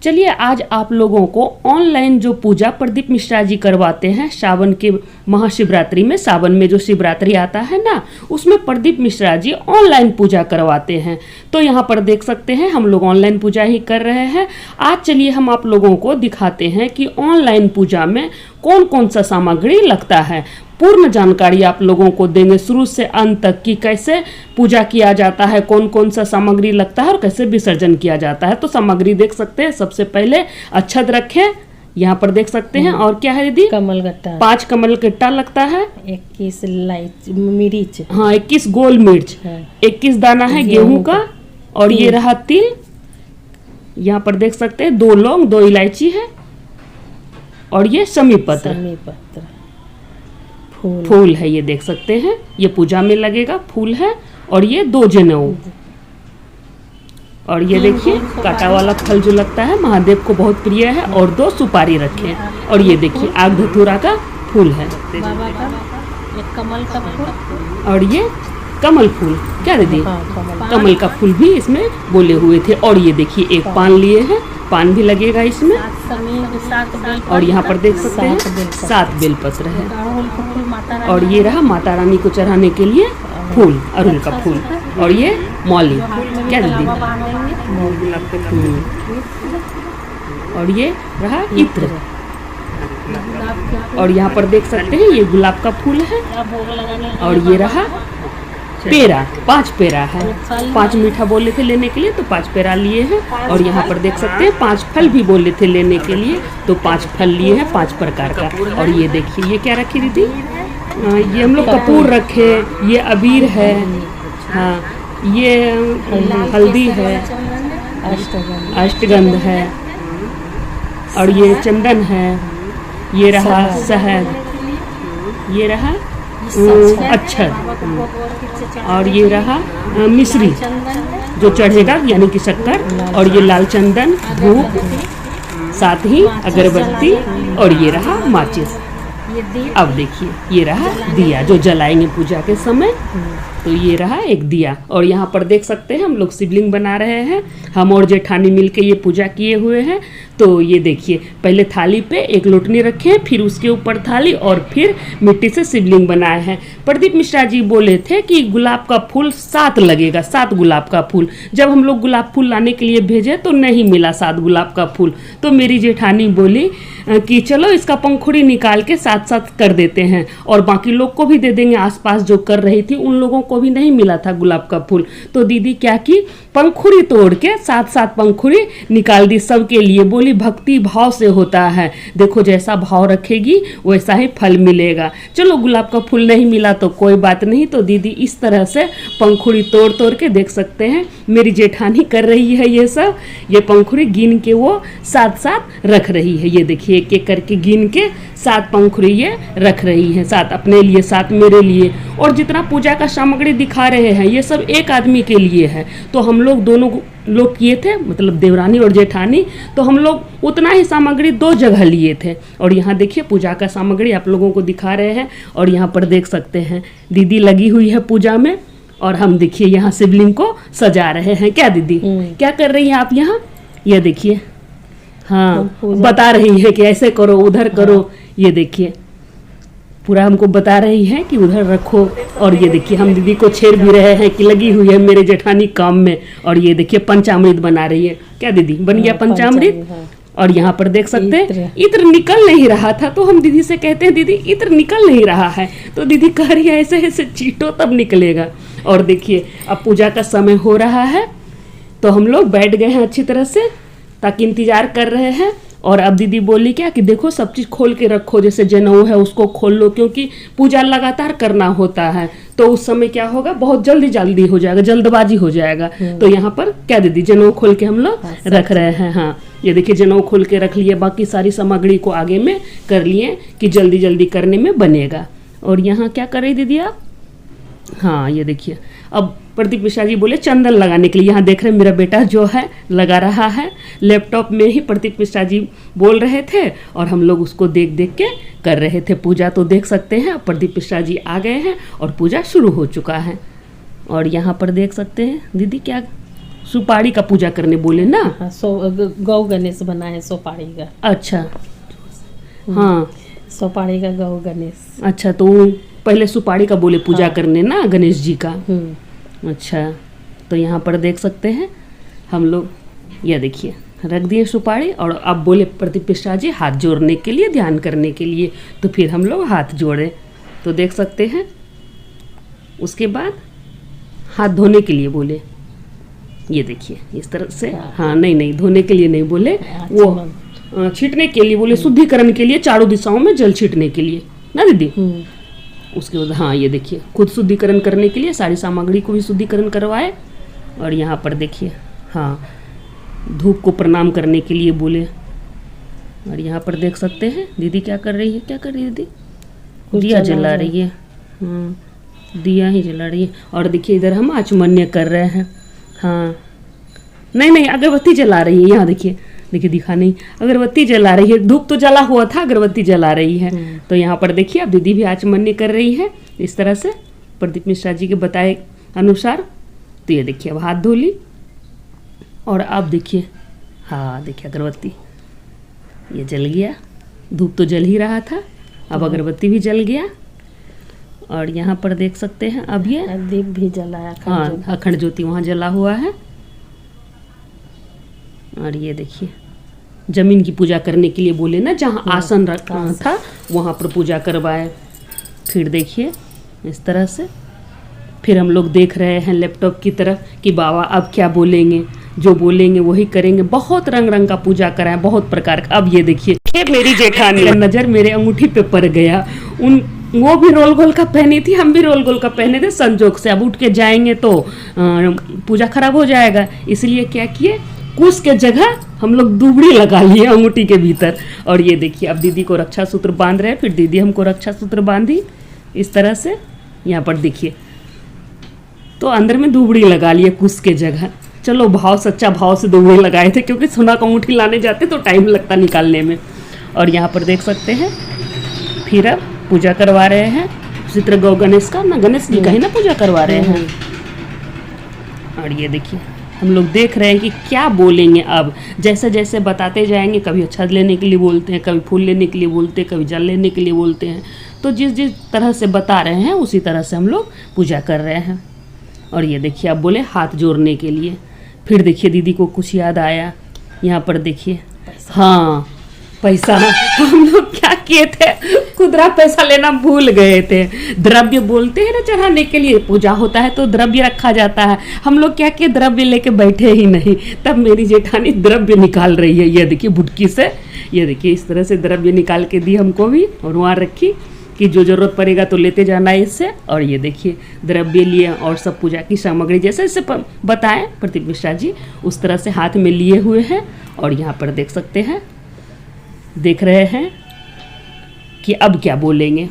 चलिए आज आप लोगों को ऑनलाइन जो पूजा प्रदीप मिश्रा जी करवाते हैं सावन के महाशिवरात्रि में, सावन में जो शिवरात्रि आता है ना, उसमें प्रदीप मिश्रा जी ऑनलाइन पूजा करवाते हैं। तो यहाँ पर देख सकते हैं हम लोग ऑनलाइन पूजा ही कर रहे हैं। आज चलिए हम आप लोगों को दिखाते हैं कि ऑनलाइन पूजा में कौन कौन सा सामग्री लगता है। पूर्ण जानकारी आप लोगों को देंगे शुरू से अंत तक कि कैसे पूजा किया जाता है, कौन कौन सा सामग्री लगता है और कैसे विसर्जन किया जाता है। तो सामग्री देख सकते हैं। सबसे पहले अक्षत रखें, यहाँ पर देख सकते हैं। और क्या है दीदी? कमल गट्टा। 5 कमल गट्टा लगता है। 21 इलायची मिर्च। हाँ 21 गोल मिर्च। 21 दाना है गेहूं का। और ये रहा तिल। यहाँ पर देख सकते हैं 2 लौंग 2 इलायची है। और ये समी पत्र फूल है, ये देख सकते हैं। ये पूजा में लगेगा, फूल है। और ये 2 जनेऊ। और ये देखिए कांटा वाला फल जो लगता है महादेव को बहुत प्रिय है। और 2 सुपारी रखे। और ये देखिए आग धतूरा का फूल है। कमल का फूल। और ये कमल फूल, क्या दीदी? कमल का फूल भी इसमें बोले हुए थे। और ये देखिए एक पान लिए हैं, पान भी लगेगा इसमें। और यहाँ पर देख सकते हैं 7 बेलपत्र है। और ये रहा माता रानी को चढ़ाने के लिए फूल, अड़हुल का फूल। और ये मौली, क्या दीदी? और ये रहा इत्र। और यहाँ पर देख सकते हैं ये गुलाब का फूल है। और ये रहा पेड़ा, 5 पेड़ा है। 5 मीठा बोले थे लेने के लिए तो 5 पेड़ा लिए हैं। और यहाँ पर देख सकते हैं 5 फल भी बोले थे लेने के लिए तो 5 फल लिए हैं 5 प्रकार का। और ये देखिए ये क्या रखी दीदी? ये हम लोग कपूर रखे, ये अबीर है, हाँ ये हल्दी है, अष्टगंध है। और ये चंदन है, ये रहा शहद, ये रहा अक्षत। और ये रहा मिश्री जो चढ़ेगा यानी कि शक्कर। और ये लाल चंदन, धूप, साथ ही अगरबत्ती। और ये रहा माचिस। अब देखिए ये रहा दिया जो जलाएंगे पूजा के समय। तो ये रहा एक दिया। और यहाँ पर देख सकते हैं हम लोग शिवलिंग बना रहे हैं। हम और जेठानी मिलके ये पूजा किए हुए हैं। तो ये देखिए पहले थाली पे एक लोटनी रखे हैं, फिर उसके ऊपर थाली और फिर मिट्टी से शिवलिंग बनाए हैं। प्रदीप मिश्रा जी बोले थे कि गुलाब का फूल 7 लगेगा, 7 गुलाब का फूल। जब हम लोग गुलाब फूल लाने के लिए भेजे तो नहीं मिला 7 गुलाब का फूल। तो मेरी जेठानी बोली कि चलो इसका पंखुड़ी निकाल के 7-7 कर देते हैं और बाकी लोग को भी दे देंगे। आसपास जो कर रही थी उन लोगों को भी नहीं मिला था गुलाब का फूल। तो दीदी क्या की, पंखुड़ी तोड़ के 7-7 पंखुड़ी निकाल दी सबके लिए। बोली भक्ति भाव से होता है, देखो जैसा भाव रखेगी वैसा ही फल मिलेगा। चलो गुलाब का फूल नहीं मिला तो कोई बात नहीं। तो दीदी इस तरह से पंखुड़ी तोड़ तोड़ के देख सकते हैं मेरी जेठानी कर रही है ये सब। ये पंखुड़ी गिन के वो 7-7 रख रही है। ये देखिए एक एक करके गिन के 7 पंखुड़ी ये रख रही है, 7 अपने लिए 7 मेरे लिए। और जितना पूजा का सामग्री दिखा रहे हैं ये सब एक आदमी के लिए है। तो हम लोग दोनों लोग किए थे, मतलब देवरानी और जेठानी, तो हम लोग उतना ही सामग्री 2 जगह लिए थे। और यहाँ देखिए पूजा का सामग्री आप लोगों को दिखा रहे हैं। और यहाँ पर देख सकते हैं दीदी लगी हुई है पूजा में। और हम देखिए यहाँ शिवलिंग को सजा रहे हैं। क्या दीदी क्या कर रही है आप यहाँ? ये देखिए हाँ बता रही है कि ऐसे करो उधर करो। ये देखिए पूरा हमको बता रही है कि उधर रखो। और ये देखिए हम दीदी को छेड़ भी रहे हैं कि लगी हुई है मेरे जेठानी काम में। और ये देखिए पंचामृत बना रही है। क्या दीदी बन गया पंचामृत? और यहाँ पर देख सकते हैं इत्र निकल नहीं रहा था। तो हम दीदी से कहते हैं दीदी इत्र निकल नहीं रहा है। तो दीदी कह रही है ऐसे ऐसे चीटो तब निकलेगा। और देखिए अब पूजा का समय हो रहा है तो हम लोग बैठ गए हैं अच्छी तरह से ताकि इंतजार कर रहे हैं। और अब दीदी बोली क्या कि देखो सब चीज़ खोल के रखो, जैसे जनेऊ है उसको खोल लो क्योंकि पूजा लगातार करना होता है। तो उस समय क्या होगा, बहुत जल्दी हो जाएगा, जल्दबाजी हो जाएगा। तो यहाँ पर क्या दीदी जनेऊ खोल के हम लोग रख रहे हैं। हाँ ये देखिए जनेऊ खोल के रख लिए, बाकी सारी सामग्री को आगे में कर लिए कि जल्दी करने में बनेगा। और यहाँ क्या कर रही दीदी आप? हाँ ये देखिए अब प्रदीप मिश्रा जी बोले चंदन लगाने के लिए। यहाँ देख रहे हैं मेरा बेटा जो है लगा रहा है। लैपटॉप में ही प्रदीप मिश्रा जी बोल रहे थे और हम लोग उसको देख देख के कर रहे थे पूजा। तो देख सकते हैं प्रदीप मिश्रा जी आ गए हैं और पूजा शुरू हो चुका है। और यहाँ पर देख सकते हैं दीदी क्या सुपारी का पूजा करने बोले ना। हाँ, गौ गणेश बना है सोपारी का। अच्छा हाँ सोपारी का गौ गणेश। अच्छा, तो पहले सुपारी का बोले पूजा हाँ। करने ना गणेश जी का। अच्छा, तो यहाँ पर देख सकते हैं हम लोग, यह देखिए रख दिए सुपारी, और अब बोले प्रदीप मिश्रा जी हाथ जोड़ने के लिए, ध्यान करने के लिए। तो फिर हम लोग हाथ जोड़े, तो देख सकते हैं। उसके बाद हाथ धोने के लिए बोले, ये देखिए इस तरह से। हाँ नहीं धोने के लिए नहीं बोले, वो छींटने के लिए बोले, शुद्धिकरण के लिए, चारों दिशाओं में जल छींटने के लिए ना दीदी। उसके बाद हाँ ये देखिए खुद शुद्धिकरण करने के लिए सारी सामग्री को भी शुद्धिकरण करवाए। और यहाँ पर देखिए हाँ धूप को प्रणाम करने के लिए बोले। और यहाँ पर देख सकते हैं दीदी क्या कर रही है, क्या कर रही है दीदी, दिया जला रही है। दिया ही जला रही है। और देखिए इधर हम आचमन्य कर रहे हैं। हाँ नहीं अगरबत्ती जला रही है। यहाँ देखिए दिखा नहीं, अगरबत्ती जला रही है। धूप तो जला हुआ था, अगरबत्ती जला रही है। तो यहाँ पर देखिए अब दीदी भी आचमन्य कर रही है इस तरह से प्रदीप मिश्रा जी के बताए अनुसार। तो ये देखिए अब हाथ धो ली, और अब देखिए हाँ देखिए अगरबत्ती ये जल गया। धूप तो जल ही रहा था, अब अगरबत्ती भी जल गया। और यहाँ पर देख सकते हैं अब ये दीप भी जलाया। हाँ अखंड ज्योति वहाँ जला हुआ है। और ये देखिए जमीन की पूजा करने के लिए बोले ना, जहाँ आसन रखा था वहाँ पर पूजा करवाए। फिर देखिए इस तरह से फिर हम लोग देख रहे हैं लैपटॉप की तरफ कि बाबा अब क्या बोलेंगे, जो बोलेंगे वही करेंगे। बहुत रंग का पूजा कराए, बहुत प्रकार का। अब ये देखिए मेरी जेठानी का नजर मेरे अंगूठी पे पड़ गया। वो भी रोल गोल का पहनी थी, हम भी रोल गोल का पहने थे, संजोग से। अब उठ के जाएंगे तो पूजा खराब हो जाएगा, इसलिए क्या किए कुश के जगह हम लोग दुबड़ी लगा लिए अंगूठी के भीतर। और ये देखिए अब दीदी को रक्षा सूत्र बांध रहे हैं, फिर दीदी हमको रक्षा सूत्र बांधी इस तरह से। यहाँ पर देखिए तो अंदर में दुबड़ी लगा लिए कुश के जगह। चलो भाव सच्चा भाव से दुबड़ी लगाए थे, क्योंकि सोना का अंगूठी लाने जाते तो टाइम लगता निकालने में। और यहाँ पर देख सकते हैं फिर अब पूजा करवा रहे हैं उसी तरह गौ गणेश का ना, गणेश जी का ही ना पूजा करवा रहे हैं। और ये देखिए हम लोग देख रहे हैं कि क्या बोलेंगे। अब जैसे जैसे बताते जाएंगे, कभी अक्षत लेने के लिए बोलते हैं, कभी फूल लेने के लिए बोलते हैं, कभी जल लेने के लिए बोलते हैं। तो जिस तरह से बता रहे हैं उसी तरह से हम लोग पूजा कर रहे हैं। और ये देखिए अब बोले हाथ जोड़ने के लिए। फिर देखिए दीदी को कुछ याद आया, यहाँ पर देखिए हाँ पैसा हम लोग क्या किए थे, खुदरा पैसा लेना भूल गए थे। द्रव्य बोलते हैं ना चढ़ाने के लिए, पूजा होता है तो द्रव्य रखा जाता है। हम लोग क्या किए द्रव्य लेके बैठे ही नहीं। तब मेरी जेठानी द्रव्य निकाल रही है, ये देखिए बुटकी से, ये देखिए इस तरह से द्रव्य निकाल के दी हमको भी, और वहाँ रखी कि जो जरूरत पड़ेगा तो लेते जाना है इससे। और ये देखिए द्रव्य लिए और सब पूजा की सामग्री जैसे जैसे बताएं प्रदीप मिश्रा जी उस तरह से हाथ में लिए हुए हैं। और यहाँ पर देख सकते हैं, देख रहे हैं कि अब क्या बोलेंगे।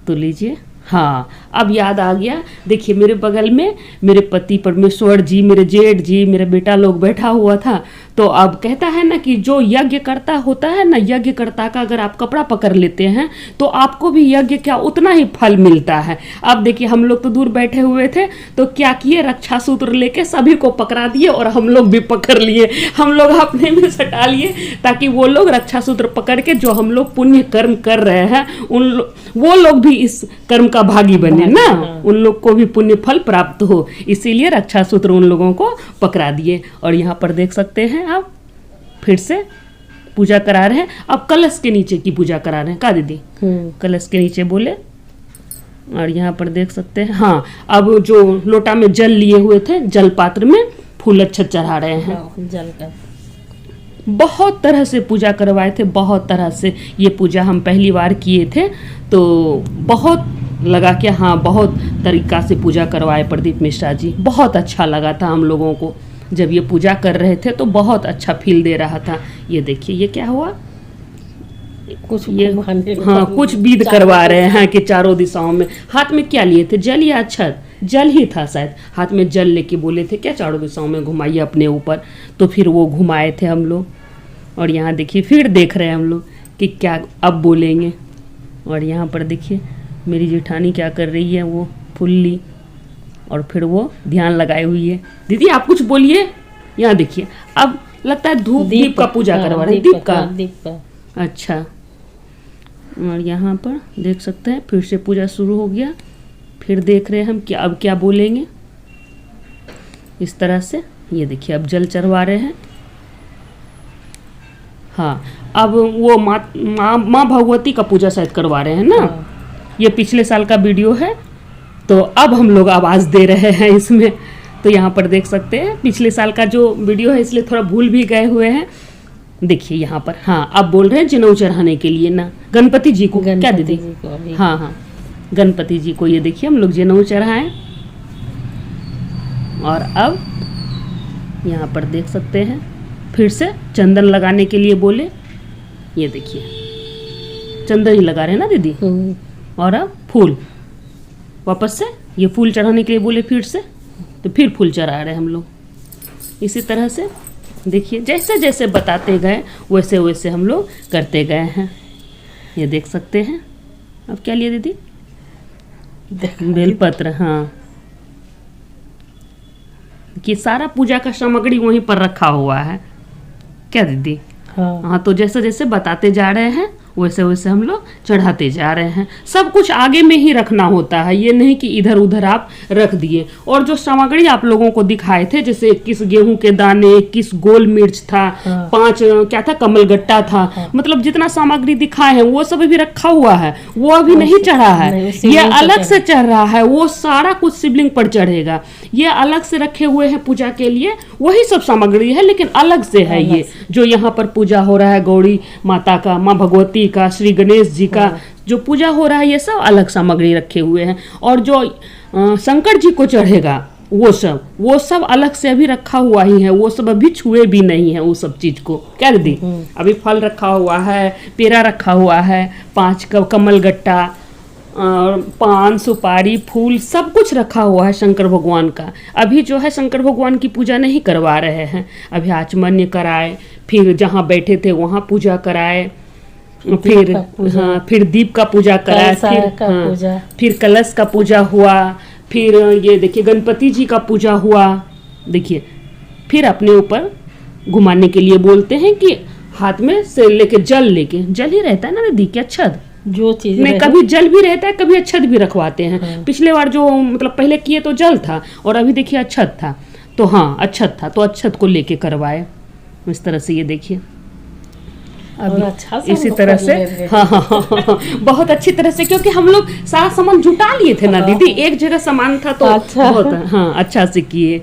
तो लीजिए हाँ अब याद आ गया। देखिए मेरे बगल में मेरे पति परमेश्वर जी, मेरे जेठ जी, मेरा बेटा लोग बैठा हुआ था। तो अब कहता है ना कि जो यज्ञ करता होता है ना, यज्ञ करता का अगर आप कपड़ा पकड़ लेते हैं तो आपको भी यज्ञ क्या उतना ही फल मिलता है। अब देखिए हम लोग तो दूर बैठे हुए थे, तो क्या किए रक्षा सूत्र लेके सभी को पकड़ा दिए, और हम लोग भी पकड़ लिए। हम लोग अपने में सटा लिए ताकि वो लोग रक्षा सूत्र पकड़ के जो हम लोग पुण्य कर्म कर रहे हैं वो लोग भी इस कर्म का भागी बने ना, उन लोग को भी पुण्य फल प्राप्त हो, इसीलिए रक्षा सूत्र उन लोगों को पकड़ा दिए। और यहाँ पर देख सकते हैं आप फिर से पूजा करा रहे हैं। अब कलश के नीचे की पूजा करा रहे हैं का दीदी, कलश के नीचे बोले। और यहाँ पर देख सकते हैं हाँ अब जो लोटा में जल लिए हुए थे, जल पात्र में फूल अक्षत चढ़ा रहे हैं। जल का बहुत तरह से पूजा करवाए थे, बहुत तरह से। ये पूजा हम पहली बार किए थे तो बहुत लगा कि हाँ बहुत तरीका से पूजा करवाए प्रदीप मिश्रा जी। बहुत अच्छा लगा था हम लोगों को जब ये पूजा कर रहे थे, तो बहुत अच्छा फील दे रहा था। ये देखिए ये क्या हुआ, कुछ ये हाँ कुछ विध करवा रहे हैं कि चारों दिशाओं में। हाथ में क्या लिए थे, जल या अक्षत, जल ही था शायद। हाथ में जल लेके बोले थे क्या चारों दिशाओं में घुमाइए अपने ऊपर, तो फिर वो घुमाए थे हम लोग। और यहाँ देखिए फिर देख रहे हैं हम लोग कि क्या अब बोलेंगे। और यहाँ पर देखिए मेरी जेठानी क्या कर रही है, वो फुल्ली और फिर वो ध्यान लगाई हुई है। दीदी आप कुछ बोलिए। यहाँ देखिए, अब लगता है धूप दीप का पूजा करवा रहे हैं। दीप का, अच्छा। और यहाँ पर देख सकते हैं फिर से पूजा शुरू हो गया। फिर देख रहे हैं हम क्या अब क्या बोलेंगे। इस तरह से ये देखिए अब जल चढ़वा रहे हैं। हाँ, अब वो माँ भगवती का पूजा शायद करवा रहे हैं ना। ये पिछले साल का वीडियो है, तो अब हम लोग आवाज़ दे रहे हैं इसमें। तो यहाँ पर देख सकते हैं पिछले साल का जो वीडियो है, इसलिए थोड़ा भूल भी गए हुए हैं। देखिए यहाँ पर, हाँ अब बोल रहे हैं जनेऊ चढ़ाने के लिए ना, गणपति जी को। क्या दीदी? हाँ हाँ, गणपति जी को। ये देखिए हम लोग जनेऊ चढ़ाएं। और अब यहाँ पर देख सकते हैं फिर से चंदन लगाने के लिए बोले। ये देखिए चंदन ही लगा रहे हैं ना दीदी। और अब फूल, वापस से ये फूल चढ़ाने के लिए बोले फिर से, तो फिर फूल चढ़ा रहे हैं हम लोग। इसी तरह से देखिए जैसे जैसे बताते गए वैसे वैसे हम लोग करते गए हैं। ये देख सकते हैं। अब क्या लिए दीदी? बेलपत्र। हाँ, कि सारा पूजा का सामग्री वहीं पर रखा हुआ है। क्या दीदी? हाँ, तो जैसे जैसे बताते जा रहे हैं वैसे वैसे हम लोग चढ़ाते जा रहे हैं। सब कुछ आगे में ही रखना होता है, ये नहीं कि इधर उधर आप रख दिए। और जो सामग्री आप लोगों को दिखाए थे, जैसे 21 गेहूं के दाने, 21 गोल मिर्च था, 5 क्या था, कमल गट्टा था, मतलब जितना सामग्री दिखाए हैं वो सब अभी रखा हुआ है, वो अभी नहीं चढ़ा है। ये अलग से चढ़ रहा है, वो सारा कुछ शिवलिंग पर चढ़ेगा। ये अलग से रखे हुए हैं पूजा के लिए, वही सब सामग्री है, लेकिन अलग से है। ये जो यहाँ पर पूजा हो रहा है गौरी माता का, माँ भगवती का, श्री गणेश जी का जो पूजा हो रहा है, ये सब अलग सामग्री रखे हुए हैं। और जो शंकर जी को चढ़ेगा वो सब अलग से अभी रखा हुआ ही है। वो सब अभी छुए भी नहीं है वो सब चीज को। क्या दीदी? अभी फल रखा हुआ है, पेड़ा रखा हुआ है, 5 कमल गट्टा, पान, सुपारी, फूल, सब कुछ रखा हुआ है शंकर भगवान का। अभी जो है शंकर भगवान की पूजा नहीं करवा रहे हैं, अभी आचमन्य कराए, फिर जहाँ बैठे थे वहाँ पूजा कराए, फिर हाँ, फिर दीप का पूजा कराया, फिर कलश का पूजा हुआ, फिर ये देखिए गणपति जी का पूजा हुआ। देखिए फिर अपने ऊपर घुमाने के लिए बोलते हैं कि हाथ में से लेके जल ही रहता है ना दीदी, क्या अक्षत जो चीज में कभी जल भी रहता है, कभी अक्षत भी रखवाते हैं। पिछले बार जो मतलब पहले किए तो जल था, और अभी देखिए अक्षत था, तो हाँ अक्षत था तो अक्षत को लेके करवाए। इस तरह से ये देखिए अभी अच्छा इसी तरह से हाँ, बहुत अच्छी तरह से, क्योंकि हम लोग सारा सामान जुटा लिए थे ना दीदी, एक जगह सामान था तो अच्छा। बहुत हाँ अच्छा से किए,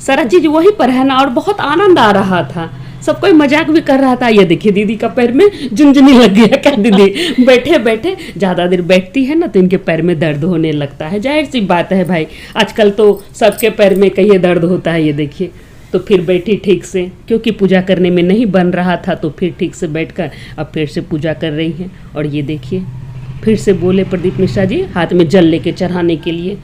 सारा चीज वहीं पर है ना, और बहुत आनंद आ रहा था, सब कोई मजाक भी कर रहा था। ये देखिए दीदी का पैर में झुनझुनी लग गया। क्या दीदी? बैठे बैठे ज्यादा देर बैठती है ना तो इनके पैर में दर्द होने लगता है, जाहिर सी बात है भाई, आजकल तो सबके पैर में कहीं दर्द होता है। ये देखिए तो फिर बैठी ठीक से, क्योंकि पूजा करने में नहीं बन रहा था, तो फिर ठीक से बैठकर अब फिर से पूजा कर रही हैं। और ये देखिए फिर से बोले प्रदीप मिश्रा जी हाथ में जल लेके चढ़ाने के लिए।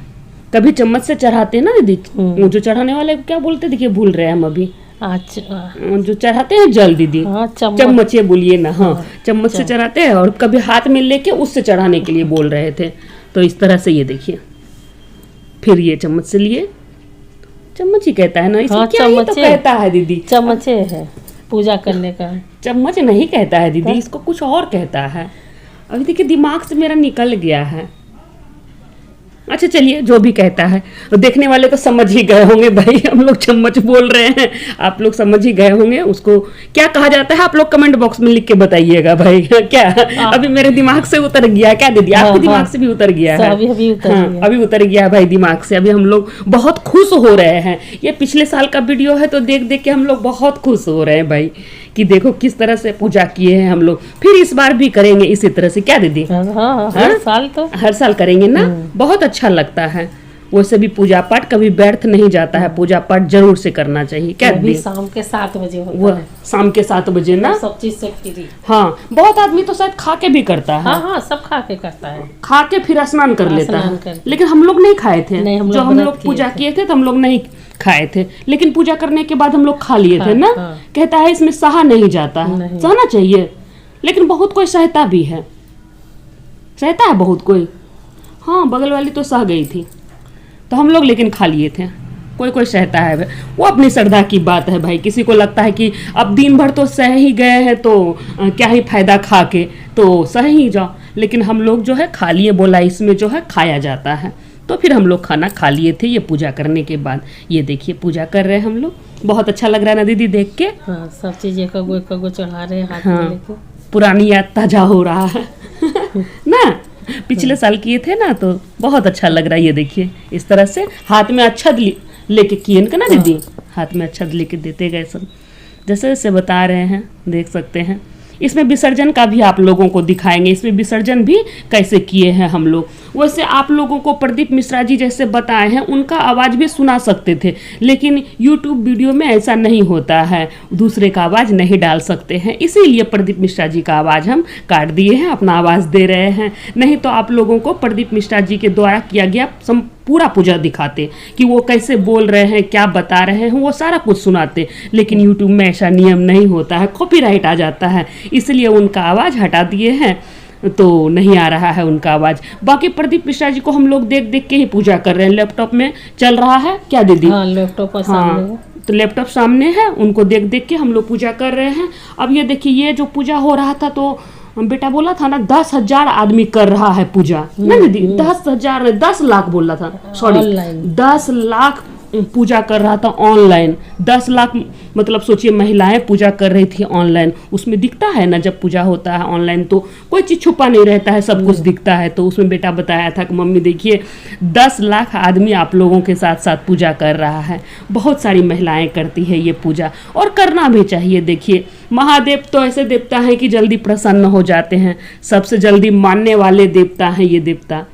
कभी चम्मच से चढ़ाते हैं ना दीदी, जो चढ़ाने वाले क्या बोलते, देखिए भूल रहे हैं हम अभी। जो चढ़ाते हैं जल दीदी, चम्मच बोलिए ना। हाँ, चम्मच से चढ़ाते हैं, और कभी हाथ में लेके उससे चढ़ाने के लिए बोल रहे थे। तो इस तरह से ये देखिए फिर ये चम्मच से लिए, चम्मच ही कहता है ना इसमें, क्या ही तो कहता है दीदी, चम्मच है पूजा करने का। चम्मच नहीं कहता है दीदी, इसको कुछ और कहता है। अभी देखिए दिमाग से मेरा निकल गया है। अच्छा चलिए जो भी कहता है, देखने वाले तो समझ ही गए होंगे भाई, हम लोग चम्मच बोल रहे हैं, आप लोग समझ ही गए होंगे उसको क्या कहा जाता है। आप लोग कमेंट बॉक्स में लिख के बताइएगा भाई। क्या अभी मेरे दिमाग से उतर गया क्या दीदी? आपके दिमाग से भी उतर गया है? अभी उतर गया भाई दिमाग से। अभी हम लोग बहुत खुश हो रहे हैं। ये पिछले साल का वीडियो है, तो देख देख के हम लोग बहुत खुश हो रहे हैं भाई, कि देखो किस तरह से पूजा किए हैं हम लोग। फिर इस बार भी करेंगे इसी तरह से। क्या दीदी? हर साल करेंगे ना, बहुत अच्छा लगता है। वैसे भी पूजा पाठ कभी व्यर्थ नहीं जाता है, पूजा पाठ जरूर से करना चाहिए। क्या दीदी? शाम के 7 बजे होता है। शाम के 7 बजे ना, सब चीज से फ्री। हाँ, बहुत आदमी तो शायद खा के भी करता है। हाँ, सब खा के करता है, खा के फिर स्नान कर लेता है। लेकिन हम लोग नहीं खाए थे, जो हम लोग पूजा किए थे तो हम लोग नहीं खाए थे, लेकिन पूजा करने के बाद हम लोग खा लिए थे ना। कहता है इसमें सहा नहीं जाता है, सहना चाहिए, लेकिन बहुत कोई सहता भी है, सहता है बहुत कोई। हाँ, बगल वाली तो सह गई थी, तो हम लोग लेकिन खा लिए थे। कोई कोई सहता है भाई, वो अपनी श्रद्धा की बात है भाई। किसी को लगता है कि अब दिन भर तो सह ही गए हैं तो क्या ही फायदा खा के, तो सह ही जाओ। लेकिन हम लोग जो है खा लिए, बोला इसमें जो है खाया जाता है, तो फिर हम लोग खाना खा लिए थे ये पूजा करने के बाद। ये देखिए पूजा कर रहे हैं हम लोग, बहुत अच्छा लग रहा है ना दीदी देख के। हाँ, सब चीज एक गो चढ़ा रहे हैं हाथ हाँ, में लेके। पुरानी याद ताजा हो रहा है ना, पिछले साल किए थे ना, तो बहुत अच्छा लग रहा है। ये देखिए इस तरह से हाथ में अक्षत लेके किए इनका ना दीदी, हाथ में अक्षत लेके देते गए सब, जैसे जैसे बता रहे हैं देख सकते हैं। इसमें विसर्जन का भी आप लोगों को दिखाएंगे, इसमें विसर्जन भी कैसे किए हैं हम लोग। वैसे आप लोगों को प्रदीप मिश्रा जी जैसे बताए हैं उनका आवाज़ भी सुना सकते थे, लेकिन यूट्यूब वीडियो में ऐसा नहीं होता है, दूसरे का आवाज़ नहीं डाल सकते हैं, इसीलिए प्रदीप मिश्रा जी का आवाज़ हम काट दिए हैं, अपना आवाज़ दे रहे हैं। नहीं तो आप लोगों को प्रदीप मिश्रा जी के द्वारा किया गया पूरा पूजा दिखाते कि वो कैसे बोल रहे हैं, क्या बता रहे हैं, वो सारा कुछ सुनाते। लेकिन यूट्यूब में ऐसा नियम नहीं होता है, कॉपीराइट आ जाता है, इसलिए उनका आवाज़ हटा दिए हैं, तो नहीं आ रहा है उनका आवाज़। बाकी प्रदीप मिश्रा जी को हम लोग देख देख के ही पूजा कर रहे हैं। लैपटॉप में चल रहा है क्या दीदी? हाँ, लैपटॉप सामने है। तो लैपटॉप सामने है, उनको देख देख के हम लोग पूजा कर रहे हैं। अब ये देखिए ये जो पूजा हो रहा था, तो बेटा बोला था ना 10,000 आदमी कर रहा है पूजा ना दीदी, 10,000 10 लाख बोला था, सॉरी 10 लाख पूजा कर रहा था ऑनलाइन। 10 लाख मतलब सोचिए महिलाएं पूजा कर रही थी ऑनलाइन। उसमें दिखता है ना जब पूजा होता है ऑनलाइन तो कोई चीज़ छुपा नहीं रहता है, सब कुछ दिखता है। तो उसमें बेटा बताया था कि मम्मी देखिए 10 लाख आदमी आप लोगों के साथ साथ पूजा कर रहा है। बहुत सारी महिलाएं करती है ये पूजा, और करना भी चाहिए। देखिए महादेव तो ऐसे देवता हैं कि जल्दी प्रसन्न हो जाते हैं, सबसे जल्दी मानने वाले देवता हैं ये देवता,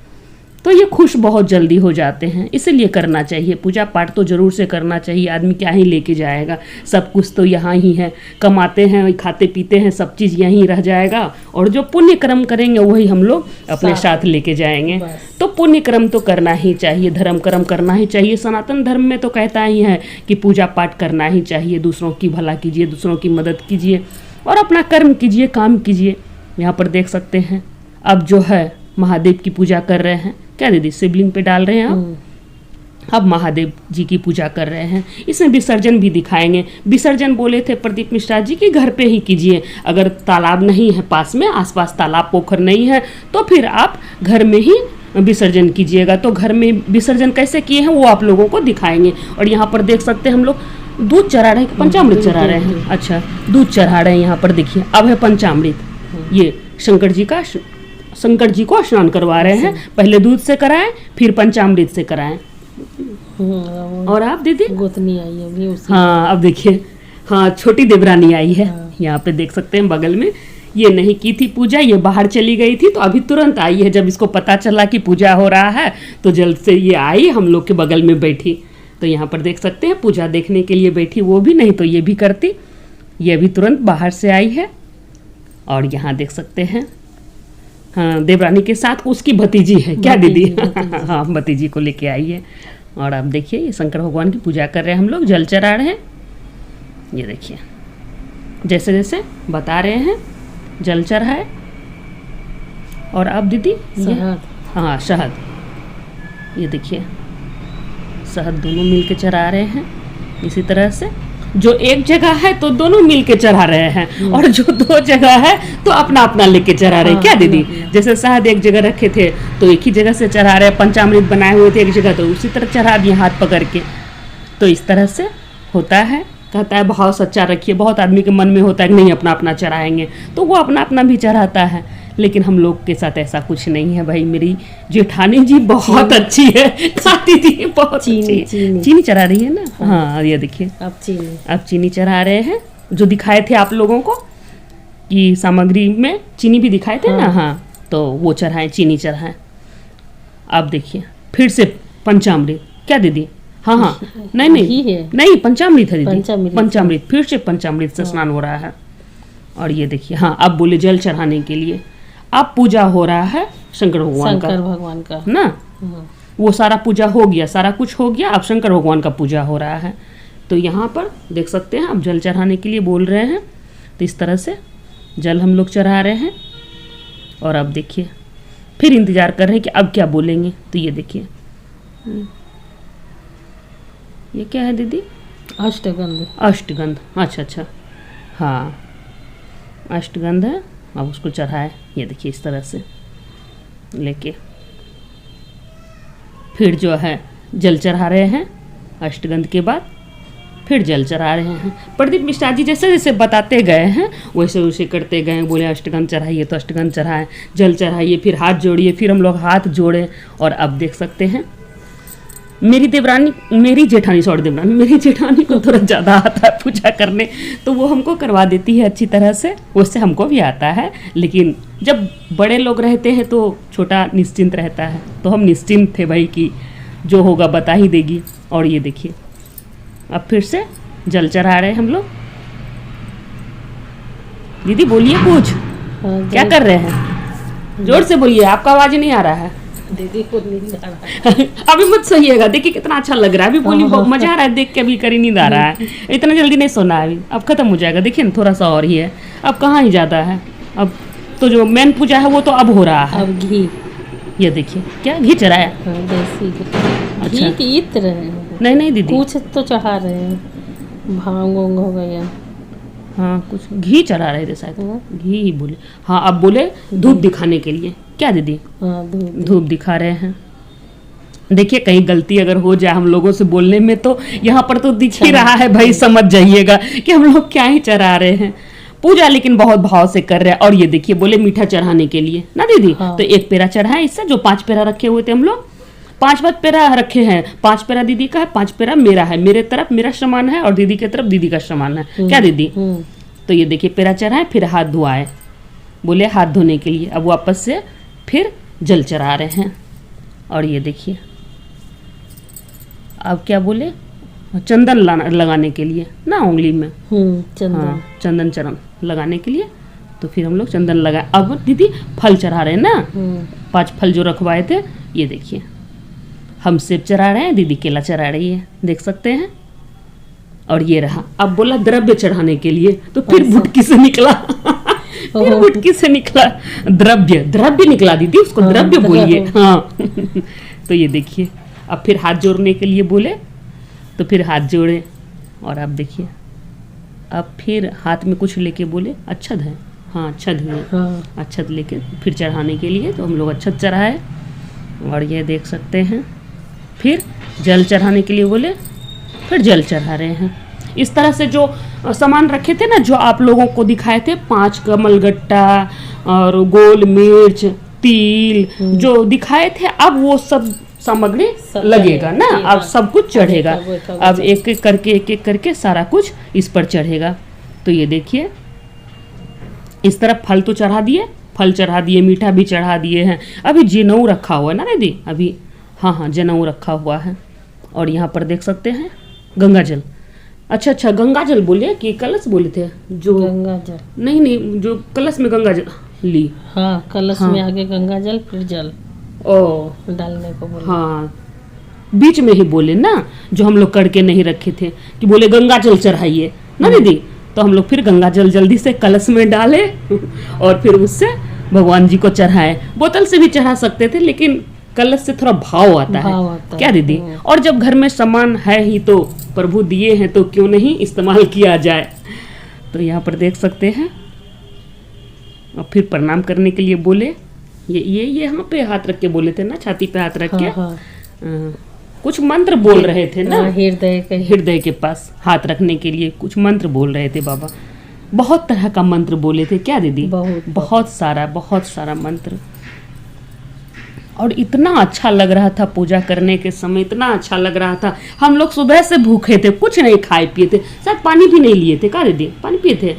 तो ये खुश बहुत जल्दी हो जाते हैं, इसीलिए करना चाहिए। पूजा पाठ तो जरूर से करना चाहिए, आदमी क्या ही लेके जाएगा, सब कुछ तो यहाँ ही है, कमाते हैं खाते पीते हैं, सब चीज़ यहीं रह जाएगा, और जो पुण्य कर्म करेंगे वही हम लोग अपने साथ लेके जाएंगे। तो पुण्य कर्म तो करना ही चाहिए, धर्म कर्म करना ही चाहिए। सनातन धर्म में तो कहता ही है कि पूजा पाठ करना ही चाहिए, दूसरों की भला कीजिए, दूसरों की मदद कीजिए और अपना कर्म कीजिए, काम कीजिए। यहाँ पर देख सकते हैं अब जो है महादेव की पूजा कर रहे हैं, क्या दीदी शिवलिंग पे डाल रहे हैं अब महादेव जी की पूजा कर रहे हैं। इसमें विसर्जन भी दिखाएंगे। विसर्जन बोले थे प्रदीप मिश्रा जी कि घर पे ही कीजिए, अगर तालाब नहीं है पास में, आसपास तालाब पोखर नहीं है, तो फिर आप घर में ही विसर्जन कीजिएगा। तो घर में विसर्जन कैसे किए हैं वो आप लोगों को दिखाएंगे। और यहाँ पर देख सकते हैं हम लोग दूध चढ़ा रहे हैं, पंचामृत चढ़ा रहे हैं, अच्छा दूध चढ़ा रहे हैं। यहाँ पर देखिए अब है पंचामृत, ये शंकर जी को स्नान करवा रहे हैं। पहले दूध से कराएं, फिर पंचामृत से कराएं। और आप दीदी गोतनी आई है अभी उसी। हाँ अब देखिए, हाँ छोटी देवरानी आई है। यहाँ पे देख सकते हैं बगल में, ये नहीं की थी पूजा, ये बाहर चली गई थी, तो अभी तुरंत आई है। जब इसको पता चला कि पूजा हो रहा है तो जल्द से ये आई, हम लोग के बगल में बैठी। तो यहाँ पर देख सकते हैं पूजा देखने के लिए बैठी, वो भी नहीं तो ये भी करती। ये भी तुरंत बाहर से आई है। और यहाँ देख सकते हैं हाँ देवरानी के साथ उसकी भतीजी है, क्या दीदी? हाँ भतीजी को लेके आई है। और अब देखिए ये शंकर भगवान की पूजा कर रहे हैं हम लोग, जल चढ़ा रहे हैं। ये देखिए जैसे जैसे बता रहे हैं जल चढ़ाए। और अब दीदी शहद, हाँ शहद, ये देखिए शहद दोनों मिल के चढ़ा रहे हैं। इसी तरह से जो एक जगह है तो दोनों मिल के चढ़ा रहे हैं, और जो 2 जगह है तो अपना अपना लेके चढ़ा रहे हैं, क्या दीदी? जैसे शहद एक जगह रखे थे तो एक ही जगह से चढ़ा रहे हैं, पंचामृत बनाए हुए थे एक जगह तो उसी तरह चढ़ा दिए हाथ पकड़ के। तो इस तरह से होता है। कहता है भाव सच्चा रखिए। बहुत आदमी के मन में होता है कि नहीं अपना अपना चढ़ाएंगे, तो वो अपना अपना भी चढ़ाता है, लेकिन हम लोग के साथ ऐसा कुछ नहीं है भाई। मेरी जेठानी जी बहुत अच्छी है, खाती थी बहुत अच्छी। चीनी चढ़ा रही है ना, हाँ ये देखिए अब चीनी चढ़ा रहे हैं। जो दिखाए थे आप लोगों को कि सामग्री में चीनी भी दिखाए थे ना, हाँ तो वो चढ़ाएं, चीनी चढ़ाएं। अब देखिए फिर से पंचामृत, क्या दीदी? हाँ नहीं पंचामृत है दीदी, पंचामृत फिर से पंचामृत से स्नान हो रहा है। और ये देखिए हाँ अब बोले जल चढ़ाने के लिए। अब पूजा हो रहा है शंकर भगवान का ना, वो सारा पूजा हो गया, सारा कुछ हो गया, अब शंकर भगवान का पूजा हो रहा है। तो यहाँ पर देख सकते हैं अब जल चढ़ाने के लिए बोल रहे हैं। तो इस तरह से जल हम लोग चढ़ा रहे हैं। और अब देखिए फिर इंतज़ार कर रहे हैं कि अब क्या बोलेंगे। तो ये देखिए ये क्या है दीदी? अष्टगंध। अष्टगंध, अच्छा अच्छा, हाँ अष्टगंध है। अब उसको चढ़ाए, ये देखिए इस तरह से लेके फिर जो है जल चढ़ा रहे हैं। अष्टगंध के बाद फिर जल चढ़ा रहे हैं। प्रदीप मिश्रा जी जैसे जैसे बताते गए हैं वैसे वैसे करते गए। बोले अष्टगंध चढ़ाइए तो अष्टगंध चढ़ाएं, जल चढ़ाइए, फिर हाथ जोड़िए, फिर हम लोग हाथ जोड़े। और अब देख सकते हैं मेरी जेठानी को थोड़ा ज़्यादा आता है पूजा करने, तो वो हमको करवा देती है अच्छी तरह से। वैसे हमको भी आता है, लेकिन जब बड़े लोग रहते हैं तो छोटा निश्चिंत रहता है। तो हम निश्चिंत थे भाई कि जो होगा बता ही देगी। और ये देखिए अब फिर से जल चढ़ा रहे हैं हम लोग। दीदी बोलिए कुछ, क्या कर रहे हैं? जोर से बोलिए, आपका आवाज नहीं आ रहा है। दीदी को नींद आ रहा है। अभी मत सोइएगा, देखिए कितना अच्छा लग रहा है। अभी बोली मजा आ रहा है देख के, अभी करी नींद आ रहा है। इतना जल्दी नहीं सोना है, अभी अब खत्म हो जाएगा। देखिए ना थोड़ा सा और ही है, अब कहाँ ही ज़्यादा है। अब तो जो मेन पूजा है वो तो अब हो रहा है। अब घी, ये देखिए क्या घी चढ़ाया? हाँ, देसी घी। अच्छा। घी की इत्र है। नहीं दीदी, कुछ तो चढ़ा रहे हैं, भांग वोंग हो गया। हाँ कुछ घी चढ़ा रहे थे शायद, हाँ। घी ही बोले। हाँ अब बोले धूप दिखाने के लिए। क्या दीदी? हाँ, धूप दिखा रहे हैं। देखिए कहीं गलती अगर हो जाए हम लोगों से बोलने में तो यहाँ पर तो दिख ही रहा है भाई, समझ जाइएगा कि हम लोग क्या ही चढ़ा रहे हैं। पूजा लेकिन बहुत भाव से कर रहे हैं। और ये देखिए बोले मीठा चढ़ाने के लिए ना दीदी। हाँ। तो एक पेड़ा चढ़ा है इससे, जो 5 पेड़ा रखे हुए थे हम लोग, 5 पेड़ा रखे हैं। 5 पेड़ा दीदी का है, 5 पेड़ा मेरा है। मेरे तरफ मेरा सामान है और दीदी के तरफ दीदी का सामान है। क्या दीदी? तो ये देखिए पेड़ा चढ़ाए, फिर हाथ धोआए, बोले हाथ धोने के लिए। अब वापस से फिर जल चढ़ा रहे हैं। और ये देखिए अब क्या बोले, चंदन लगाने के लिए ना उंगली में। चंदन। हाँ चंदन चरण लगाने के लिए। तो फिर हम लोग चंदन लगाए। अब दीदी फल चढ़ा रहे हैं ना, 5 फल जो रखवाए थे। ये देखिए हम सेब चढ़ा रहे हैं, दीदी केला चढ़ा रही है, देख सकते हैं। और ये रहा, अब बोला द्रव्य चढ़ाने के लिए, तो फिर बुटकी से निकला फिर बुटकी से निकला द्रव्य निकला दीदी, उसको द्रव्य बोलिए। हाँ तो ये देखिए अब फिर हाथ जोड़ने के लिए बोले, तो फिर हाथ जोड़े। और अब देखिए अब फिर हाथ में कुछ लेके बोले अक्षत है। हाँ अक्षत है। हाँ। अक्षत लेके फिर चढ़ाने के लिए, तो हम लोग अक्षत चढ़ाए। और ये देख सकते हैं फिर जल चढ़ाने के लिए बोले, फिर जल चढ़ा रहे हैं। इस तरह से जो सामान रखे थे ना, जो आप लोगों को दिखाए थे, 5 कमलगट्टा और गोल मिर्च, तिल जो दिखाए थे, अब वो सब सामग्री लगेगा ना। अब सब कुछ चढ़ेगा। अब एक एक करके सारा कुछ इस पर चढ़ेगा। तो ये देखिए इस तरफ फल तो चढ़ा दिए, फल चढ़ा दिए, मीठा भी चढ़ा दिए हैं। अभी जनेऊ रखा हुआ है ना दीदी, अभी हाँ जनेऊ रखा हुआ है। और यहाँ पर देख सकते हैं गंगा जल। अच्छा गंगा जल बोले कि कलश बोले थे? जो गंगा जल नहीं जो कलश में गंगा जल ली। हाँ, कलश में आगे गंगा जल फिर जल ओ डालने को बोले। हाँ बीच में ही बोले ना, जो हम लोग करके नहीं रखे थे कि बोले गंगा जल चढ़ाइए ना दीदी। तो हम लोग फिर गंगा जल जल्दी से कलश में डाले और फिर उससे भगवान जी को चढ़ाए। बोतल से भी चढ़ा सकते थे, लेकिन कलश से थोड़ा भाव आता है। क्या दीदी? और जब घर में सामान है ही तो प्रभु दिए हैं, तो क्यों नहीं इस्तेमाल किया जाए। तो यहाँ पर देख सकते हैं। और फिर प्रणाम करने के लिए बोले, ये यहाँ पे हाथ रख के बोले थे ना, छाती पे हाथ रख के। हाँ। कुछ मंत्र बोल रहे थे ना, हृदय के पास हाथ रखने के लिए कुछ मंत्र बोल रहे थे बाबा। बहुत तरह का मंत्र बोले थे। क्या दीदी? बहुत सारा मंत्र। और इतना अच्छा लग रहा था पूजा करने के समय, इतना अच्छा लग रहा था। हम लोग सुबह से भूखे थे, कुछ नहीं खाए पिए थे, शायद पानी भी नहीं लिए थे। क्या दीदी? पानी पिए थे?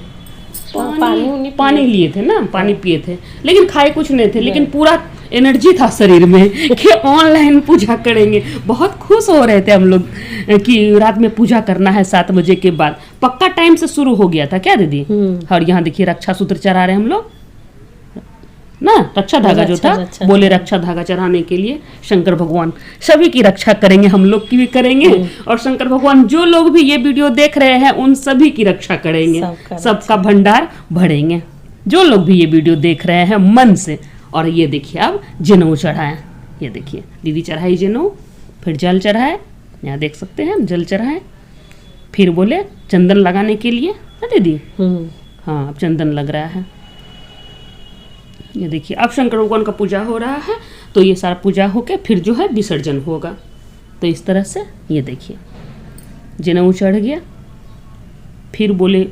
पानी लिए थे ना, पानी पिए थे, लेकिन खाए कुछ नहीं थे। लेकिन पूरा एनर्जी था शरीर में कि ऑनलाइन पूजा करेंगे। बहुत खुश हो रहे थे हम लोग कि रात में पूजा करना है 7 बजे के बाद। पक्का टाइम से शुरू हो गया था। क्या दीदी? और यहाँ देखिए रक्षा सूत्र चढ़ा रहे हैं हम लोग ना, रक्षा धागा जो था, बोले रक्षा धागा चढ़ाने के लिए शंकर भगवान सभी की रक्षा करेंगे, हम लोग की भी करेंगे। और शंकर भगवान जो लोग भी ये वीडियो देख रहे हैं उन सभी की रक्षा करेंगे, सबका भंडार भरेंगे, जो लोग भी ये वीडियो देख रहे हैं मन से। और ये देखिए अब जनेऊ चढ़ाए, ये देखिए दीदी चढ़ाई जनेऊ, फिर जल चढ़ाए, यहाँ देख सकते हैं जल चढ़ाए, फिर बोले चंदन लगाने के लिए ना दीदी। हाँ अब चंदन लग रहा है। ये देखिए अब शंकर भगवान का पूजा हो रहा है, तो ये सारा पूजा होके फिर जो है विसर्जन होगा। तो इस तरह से ये देखिए जनेऊ चढ़ गया, फिर बोले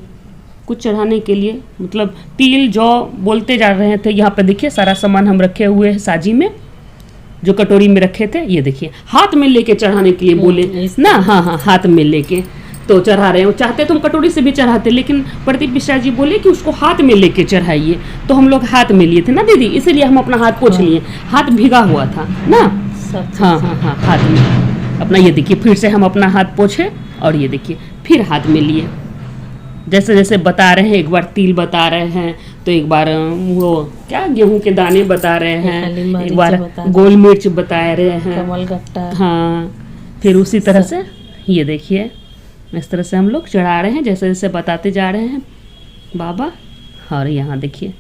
कुछ चढ़ाने के लिए, मतलब तिल जौ बोलते जा रहे थे। यहाँ पे देखिए सारा सामान हम रखे हुए हैं साजी में, जो कटोरी में रखे थे। ये देखिए हाथ में लेके चढ़ाने के लिए बोले ना। हाँ हाँ हाथ में लेके तो चढ़ा रहे हैं। चाहते तो हम कटोरी से भी चढ़ाते, लेकिन प्रदीप मिश्रा जी बोले कि उसको हाथ में लेके चढ़ाइए, तो हम लोग हाथ में लिए थे ना दीदी, इसीलिए हम अपना हाथ पोंछ लिए। हाथ भीगा हुआ था ना। हाँ हाँ हाँ हाथ में अपना। ये देखिए फिर से हम अपना हाथ पोंछे और ये देखिए फिर हाथ में लिए। जैसे जैसे बता रहे हैं, एक बार तिल बता रहे हैं, तो एक बार वो क्या गेहूं के दाने बता रहे हैं, एक बार गोल मिर्च बता रहे हैं, कमल गट्टा। हाँ फिर उसी तरह से ये देखिए इस तरह से हम लोग चढ़ा रहे हैं, जैसे जैसे बताते जा रहे हैं बाबा। और यहाँ देखिए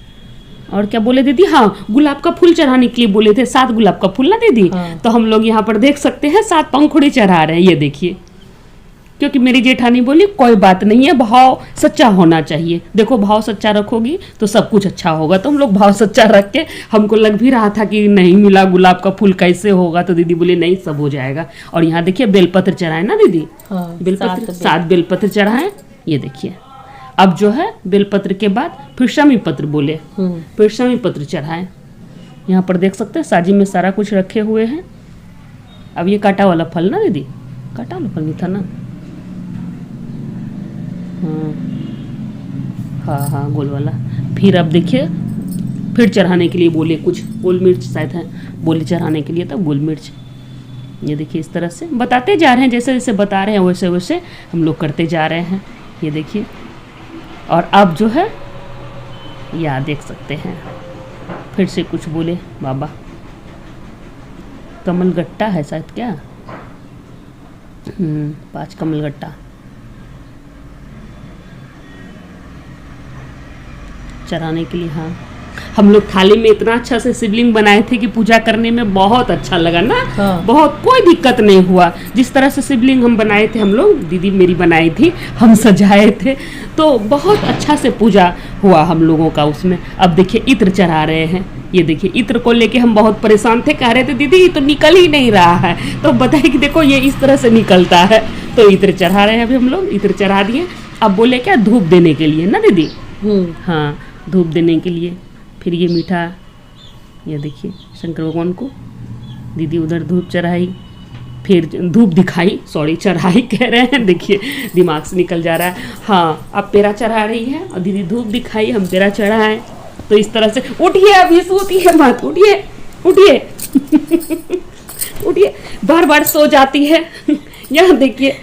और क्या बोले दीदी, हाँ गुलाब का फूल चढ़ाने के लिए बोले थे, 7 गुलाब का फूल ना दीदी। हाँ। तो हम लोग यहाँ पर देख सकते हैं 7 पंखुड़ी चढ़ा रहे हैं। ये देखिए क्योंकि मेरी जेठानी बोली कोई बात नहीं है, भाव सच्चा होना चाहिए। देखो भाव सच्चा रखोगी तो सब कुछ अच्छा होगा। तो हम लोग भाव सच्चा रख के, हमको लग भी रहा था कि नहीं मिला गुलाब का फूल कैसे होगा, तो दीदी बोले नहीं सब हो जाएगा। और यहाँ देखिए बेलपत्र चढ़ाए ना दीदी। हाँ, बेलपत्र 7 बेलपत्र चढ़ाए। ये देखिए अब जो है बेलपत्र के बाद फिर शमी पत्र बोले, फिर शमी पत्र चढ़ाए। यहाँ पर देख सकते हैं साजी में सारा कुछ रखे हुए हैं। अब ये कांटा वाला फल ना दीदी, कांटा वाला फल नहीं था ना। हाँ हाँ गोल वाला। फिर अब देखिए फिर चढ़ाने के लिए बोले कुछ गोल मिर्च शायद है, बोले चढ़ाने के लिए तब गोल मिर्च। ये देखिए इस तरह से बताते जा रहे हैं, जैसे जैसे बता रहे हैं वैसे वैसे हम लोग करते जा रहे हैं। ये देखिए और अब जो है या देख सकते हैं फिर से कुछ बोले बाबा। कमल गट्टा है शायद क्या, 5 कमल गट्टा चढ़ाने के लिए। हाँ हम लोग थाली में इतना अच्छा से शिवलिंग बनाए थे कि पूजा करने में बहुत अच्छा लगा ना। हाँ। बहुत कोई दिक्कत नहीं हुआ। जिस तरह से शिवलिंग हम बनाए थे, हम लोग दीदी मेरी बनाई थी, हम सजाए थे, तो बहुत अच्छा से पूजा हुआ हम लोगों का उसमें। अब देखिए इत्र चढ़ा रहे हैं। ये देखिए इत्र को लेके हम बहुत परेशान थे, कह रहे थे दीदी ये तो निकल ही नहीं रहा है। तो बताइए कि देखो ये इस तरह से निकलता है। तो इत्र चढ़ा रहे हैं अभी हम लोग, इत्र चढ़ा दिए। अब बोले क्या धूप देने के लिए ना दीदी। हाँ धूप देने के लिए। फिर ये मीठा, ये देखिए शंकर भगवान को दीदी उधर धूप चढ़ाई, फिर धूप दिखाई, सॉरी चढ़ाई कह रहे हैं, देखिए दिमाग से निकल जा रहा है। हाँ अब पेड़ा चढ़ा रही है और दीदी धूप दिखाई, हम पेड़ा चढ़ाए। तो इस तरह से उठिए, अभी सोती है मत, उठिए उठिए उठिए, बार बार सो जाती है। यहाँ देखिए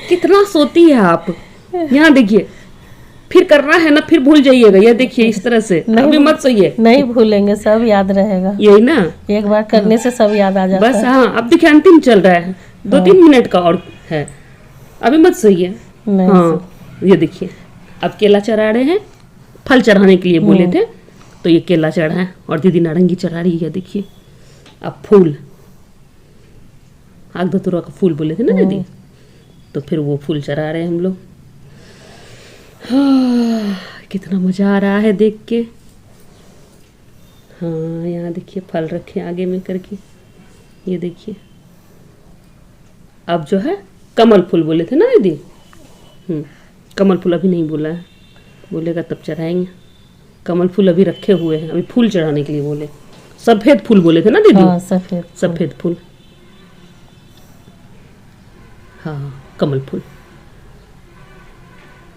कितना सोती है आप, यहाँ देखिए फिर करना है ना, फिर भूल जाइएगा। ये देखिए इस तरह से अभी मत सोइए। नहीं भूलेंगे, सब याद रहेगा। यही ना, एक बार करने से सब याद आ जाता बस। है। हाँ अब देखिए अंतिम चल रहा है, 2-3 मिनट का और है, अभी मत सोइए। हाँ ये देखिए अब केला चढ़ा रहे हैं, फल चढ़ाने के लिए बोले थे, तो ये केला चढ़ा है और दीदी नारंगी चढ़ा रही है। देखिए अब फूल, आग धतूरा का फूल बोले थे ना दीदी, तो फिर वो फूल चढ़ा रहे हैं हम लोग। हाँ, कितना मजा आ रहा है देख के। हाँ यहाँ देखिए फल रखे आगे में करके, ये देखिए। अब जो है कमल फूल बोले थे ना दीदी। कमल फूल अभी नहीं बोला है, बोलेगा तब चढ़ाएंगे। कमल फूल अभी रखे हुए हैं, अभी फूल चढ़ाने के लिए बोले। सफेद फूल बोले थे ना दीदी। हाँ, सफेद फूल। हाँ कमल फूल,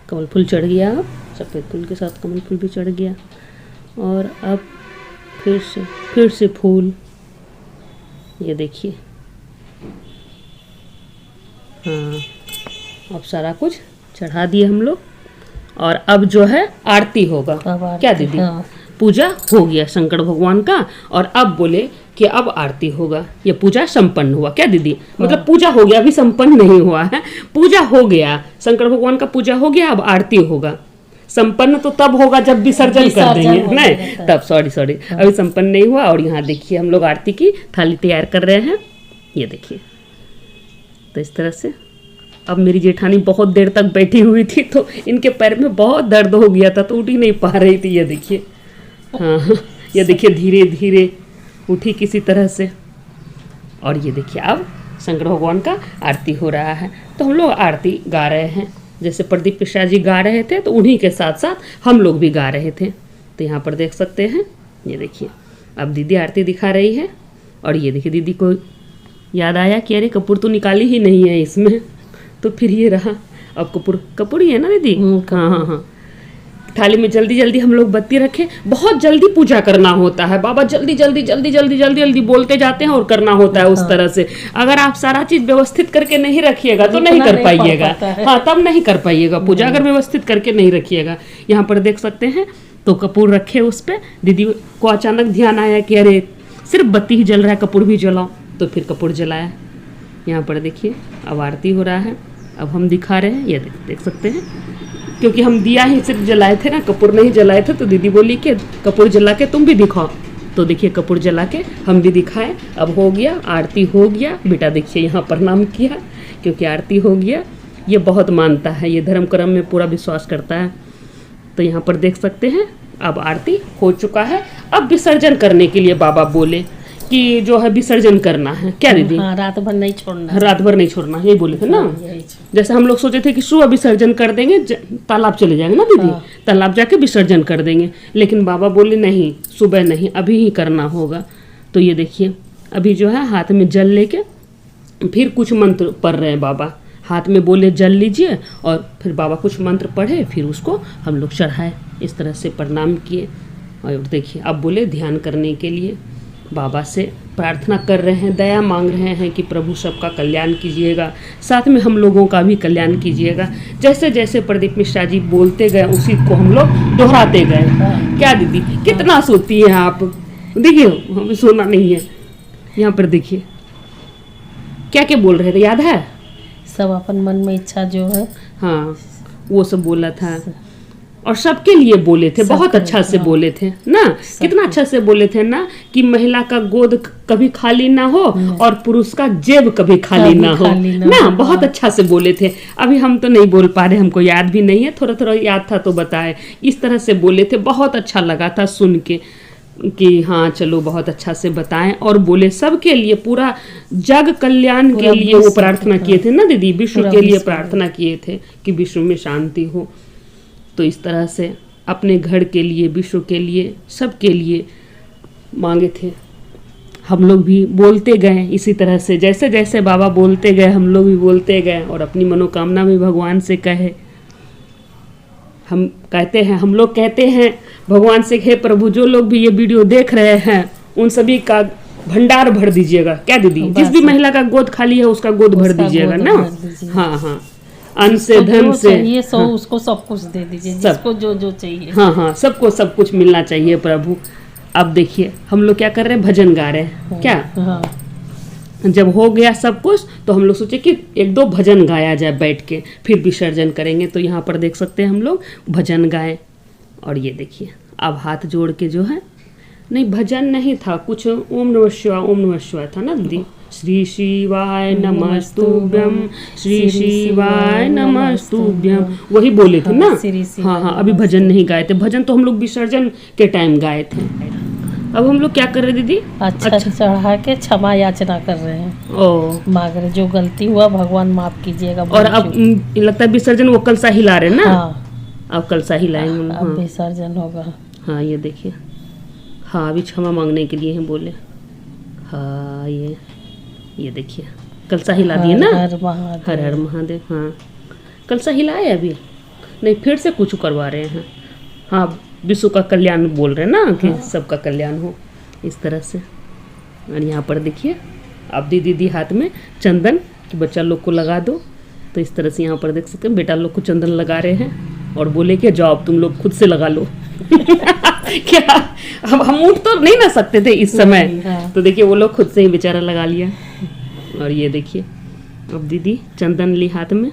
कमल फूल चढ़ गया। अब सफ़ेद फूल के साथ कमल फूल भी चढ़ गया। और अब फिर से फूल, ये देखिए। हाँ अब सारा कुछ चढ़ा दिए हम लोग। और अब जो है आरती होगा। क्या दीदी? हाँ। पूजा हो गया शंकर भगवान का, और अब बोले कि अब आरती होगा। ये पूजा संपन्न हुआ क्या दीदी? मतलब पूजा हो गया, अभी संपन्न नहीं हुआ है, पूजा हो गया। शंकर भगवान का पूजा हो गया, अब आरती होगा। संपन्न तो तब होगा जब विसर्जन कर देंगे, नहीं तब। सॉरी अभी संपन्न नहीं हुआ। और यहाँ देखिए हम लोग आरती की थाली तैयार कर रहे हैं। ये देखिए तो इस तरह से अब मेरी जेठानी बहुत देर तक बैठी हुई थी तो इनके पैर में बहुत दर्द हो गया था तो उठ ही नहीं पा रही थी। ये देखिए, हाँ ये देखिए धीरे धीरे उठी किसी तरह से। और ये देखिए अब शंकर भगवान का आरती हो रहा है तो हम लोग आरती गा रहे हैं। जैसे प्रदीप मिश्रा जी गा रहे थे तो उन्हीं के साथ साथ हम लोग भी गा रहे थे। तो यहाँ पर देख सकते हैं, ये देखिए अब दीदी आरती दिखा रही है। और ये देखिए दीदी को याद आया कि अरे कपूर तो निकाली ही नहीं है इसमें, तो फिर ये रहा। अब कपूर ही है ना दीदी? हाँ हाँ हाँ। थाली में जल्दी जल्दी हम लोग बत्ती रखें। बहुत जल्दी पूजा करना होता है, बाबा जल्दी जल्दी जल्दी जल्दी जल्दी जल्दी बोलते जाते हैं और करना होता है उस तरह से। अगर आप सारा चीज व्यवस्थित करके नहीं रखिएगा तो नहीं कर पाइएगा। हाँ तब नहीं कर पाइएगा पूजा, अगर व्यवस्थित करके नहीं रखिएगा। यहाँ पर देख सकते हैं तो कपूर रखे उस पर। दीदी को अचानक ध्यान आया कि अरे सिर्फ बत्ती ही जल रहा है, कपूर भी जलाओ, तो फिर कपूर जलाया। यहाँ पर देखिए अब आरती हो रहा है। अब हम दिखा रहे हैं, ये देख सकते हैं, क्योंकि हम दिया ही सिर्फ जलाए थे ना, कपूर नहीं जलाए थे। तो दीदी बोली कि कपूर जला के तुम भी दिखाओ। तो देखिए कपूर जला के हम भी दिखाए। अब हो गया, आरती हो गया। बेटा देखिए यहाँ प्रणाम किया क्योंकि आरती हो गया। ये बहुत मानता है, ये धर्म कर्म में पूरा विश्वास करता है। तो यहाँ पर देख सकते हैं अब आरती हो चुका है। अब विसर्जन करने के लिए बाबा बोले कि जो है विसर्जन करना है। क्या दीदी? हाँ, रात भर नहीं छोड़ना, रात भर नहीं छोड़ना, यही बोले थे ना। जैसे हम लोग सोचे थे कि सुबह विसर्जन कर देंगे, तालाब चले जाएंगे ना दीदी, तालाब जाके विसर्जन कर देंगे। लेकिन बाबा बोले नहीं, सुबह नहीं, अभी ही करना होगा। तो ये देखिए अभी जो है हाथ में जल लेके फिर कुछ मंत्र पढ़ रहे हैं बाबा। हाथ में बोले जल लीजिए और फिर बाबा कुछ मंत्र पढ़े, फिर उसको हम लोग चढ़ाए। इस तरह से प्रणाम किए। और देखिए अब बोले ध्यान करने के लिए बाबा से प्रार्थना कर रहे हैं, दया मांग रहे हैं कि प्रभु सबका कल्याण कीजिएगा, साथ में हम लोगों का भी कल्याण कीजिएगा। जैसे जैसे प्रदीप मिश्रा जी बोलते गए उसी को हम लोग दोहराते गए। क्या दीदी कितना सोती हैं आप? देखिए हमें सोना नहीं है। यहाँ पर देखिए क्या क्या बोल रहे थे, याद है? सब अपन मन में इच्छा जो है, हाँ वो सब बोला था। और सबके लिए बोले थे, बहुत अच्छा से बोले थे ना। कितना अच्छा से बोले थे ना कि महिला का गोद कभी खाली ना हो और पुरुष का जेब कभी खाली ना हो ना। बहुत अच्छा से बोले थे। अभी हम तो नहीं बोल पा रहे, हमको याद भी नहीं है, थोड़ा थोड़ा याद था तो बताए। इस तरह से बोले थे, बहुत अच्छा लगा था सुन के कि हाँ चलो बहुत अच्छा से बताएं। और बोले सबके लिए, पूरा जग कल्याण के लिए वो प्रार्थना किए थे ना दीदी, विश्व के लिए प्रार्थना किए थे कि विश्व में शांति हो। तो इस तरह से अपने घर के लिए, विश्व के लिए, सबके लिए मांगे थे। हम लोग भी बोलते गए इसी तरह से, जैसे जैसे बाबा बोलते गए हम लोग भी बोलते गए और अपनी मनोकामना भी भगवान से कहे। हम कहते हैं, हम लोग कहते हैं भगवान से, हे प्रभु जो लोग भी ये वीडियो देख रहे हैं उन सभी का भंडार भर दीजिएगा। क्या दीदी? जिस भी महिला का गोद खाली है उसका गोद भर दीजिएगा ना। हाँ हाँ, अन्न से, धन से, ये सब उसको सब कुछ दे दीजिए, जिसको जो जो चाहिए। हाँ हाँ, सबको सब कुछ मिलना चाहिए प्रभु। अब देखिए हम लोग क्या कर रहे हैं, भजन गा रहे हैं। क्या? हाँ। जब हो गया सब कुछ तो हम लोग सोचे कि एक दो भजन गाया जाए बैठ के, फिर विसर्जन करेंगे। तो यहाँ पर देख सकते हैं हम लोग भजन गाए। और ये देखिए अब हाथ जोड़ के जो है, नहीं भजन नहीं था, कुछ ओम नमः शिवाय था ना दीदी। श्री शिवाय नमस्तुभ्यम, श्री शिवाय नमस्तुभ्यम, वही बोले थे ना। हाँ हाँ, अभी भजन नहीं गाए थे। भजन तो हम लोग विसर्जन के टाइम गाए थे। अब हम लोग क्या कर रहे दीदी? अच्छा चढ़ा के क्षमा याचना कर रहे हैं। ओ मांग रहे, जो गलती हुआ भगवान माफ कीजिएगा। और अब लगता है विसर्जन वो कलसा हिला रहे ना। हाँ, अब कलसा हिलाएंगे। अब विसर्जन होगा। हाँ ये देखिए, हाँ अभी क्षमा मांगने के लिए हैं बोले। हाँ ये देखिए कलसा हिला दिए ना। हर हर महादेव। हाँ कलसा हिलाए अभी नहीं, फिर से कुछ करवा रहे हैं। हाँ विश्व का कल्याण बोल रहे हैं ना कि सबका कल्याण हो, इस तरह से। और यहाँ पर देखिए अब दीदी हाथ में चंदन कि बच्चा लोग को लगा दो। तो इस तरह से यहाँ पर देख सकते हैं बेटा लोग को चंदन लगा रहे हैं और बोले कि जाओ तुम लोग खुद से लगा लो। क्या हम उठ तो नहीं ना सकते थे इस समय। तो देखिए वो लोग खुद से ही बेचारा लगा लिया। और ये देखिए अब दीदी चंदन ली हाथ में।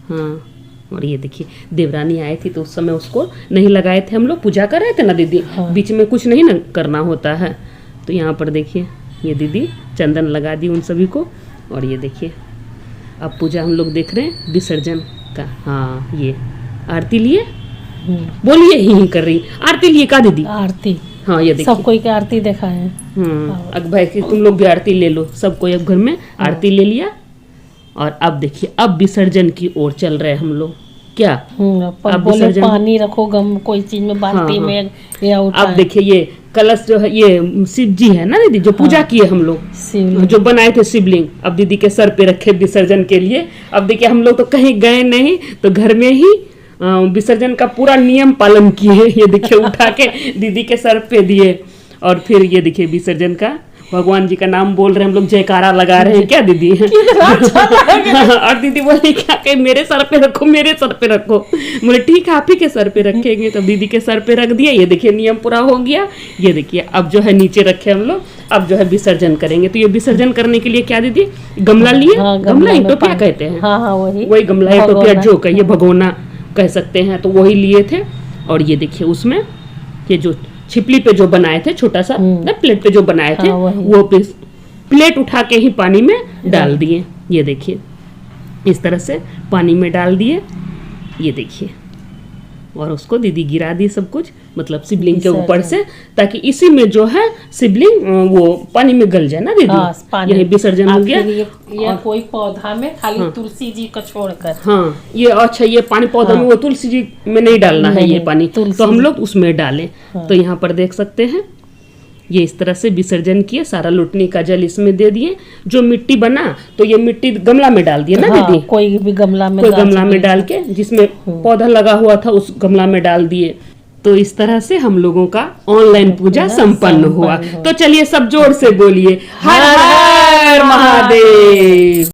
हाँ और ये देखिए देवरानी आए थी तो उस समय उसको नहीं लगाए थे, हम लोग पूजा कर रहे थे ना दीदी। हाँ। बीच में कुछ नहीं ना करना होता है। तो यहाँ पर देखिए ये दीदी चंदन लगा दी उन सभी को। और ये देखिए अब पूजा हम लोग देख रहे हैं विसर्जन का। हाँ ये आरती लिए, बोलिए ही कर रही आरती लिए का दीदी? आरती। हाँ ये देखिए सब कोई की आरती देखा है। अब भाई कि तुम लोग भी आरती ले लो, सब कोई अब घर में आरती ले लिया। और अब देखिए अब विसर्जन की ओर चल रहे हैं हम लोग। क्या पर अब बोले विसर्जन, पानी रखो गम कोई चीज में बाल्टी में या अब उठाए। देखिए ये कलश जो है ये शिव जी है ना दीदी, जो पूजा किए हम लोग, शिवलिंग। जो बनाए थे शिवलिंग, अब दीदी के सर पे रखे विसर्जन के लिए। अब देखिए हम लोग तो कहीं गए नहीं, तो घर में ही विसर्जन का पूरा नियम पालन किए। ये देखिए उठा के दीदी के सर पे दिए, और फिर ये देखिए विसर्जन का भगवान जी का नाम बोल रहे हैं हम लोग, जयकारा लगा रहे हैं। क्या दीदी? और दीदी बोली क्या कि मेरे सर पे रखो, मेरे सर पे रखो। बोले ठीक है आप ही के सर पे रखेंगे, तो दीदी के सर पे रख दिया। ये देखिए नियम पूरा हो गया। ये देखिए अब जो है नीचे रखे हम लोग, अब जो है विसर्जन करेंगे। तो ये विसर्जन करने के लिए क्या दीदी गमला लिए? गमला ही टोपिया कहते हैं। हाँ वही गमला ही टोपिया जो कहिए भगोना कह सकते हैं, तो वही लिए थे। और ये देखिए उसमें ये जो छिपली पे जो बनाए थे छोटा सा प्लेट पे जो बनाए थे, वो प्लेट उठा के ही पानी में डाल दिए। ये देखिए इस तरह से पानी में डाल दिए। ये देखिए और उसको दीदी गिरा दी सब कुछ, मतलब शिवलिंग के ऊपर से, ताकि इसी में जो है शिवलिंग वो पानी में गल जाए ना दीदी। यही विसर्जन हो गया। या कोई पौधा में खाली तुलसी जी को छोड़कर। हाँ ये अच्छा, ये पानी पौधा में वो तुलसी जी में नहीं डालना है ये पानी, तो हम लोग उसमें डालें। तो यहाँ पर देख सकते हैं ये इस तरह से विसर्जन किए, सारा लुटनी का जल इसमें दे दिए। जो मिट्टी बना तो ये मिट्टी गमला में डाल दिए ना दीदी, कोई भी गमला में, कोई गमला में डाल के, जिसमें पौधा लगा हुआ था उस गमला में डाल दिए। तो इस तरह से हम लोगों का ऑनलाइन पूजा संपन्न हुआ। तो चलिए सब जोर से बोलिए हर हर महादेव।